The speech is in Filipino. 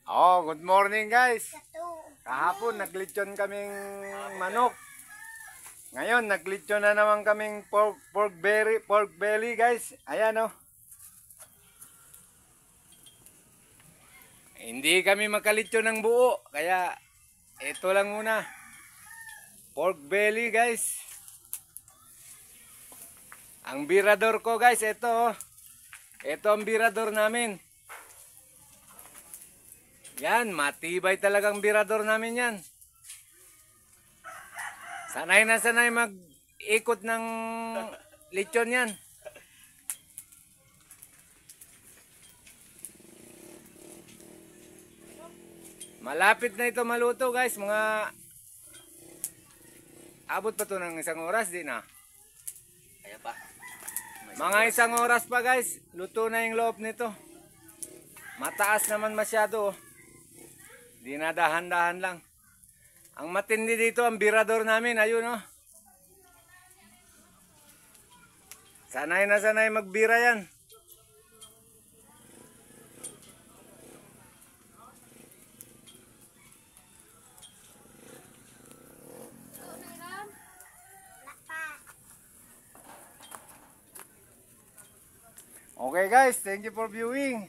Oh, good morning guys. Kahapon naglitsyon kaming manok. Ngayon naglitsyon na naman kaming pork belly guys. Ayan oh. Hindi kami makalitsyon ng buo, kaya ito lang muna. Pork belly guys. Ang birador ko guys, ito oh. Ito ang birador namin. Yan, matibay talagang birador namin yan. Sanay na sanay mag-ikot ng lechon yan. Malapit na ito maluto guys. Mga abot pa to ng isang oras, di na? Kaya pa. Mga isang oras pa guys. Luto na yung loob nito. Mataas naman masyado oh. Di na dahan-dahan lang. Ang matindi dito ang birador namin, ayun oh. Sanay na sanay magbira yan. Okay guys, thank you for viewing.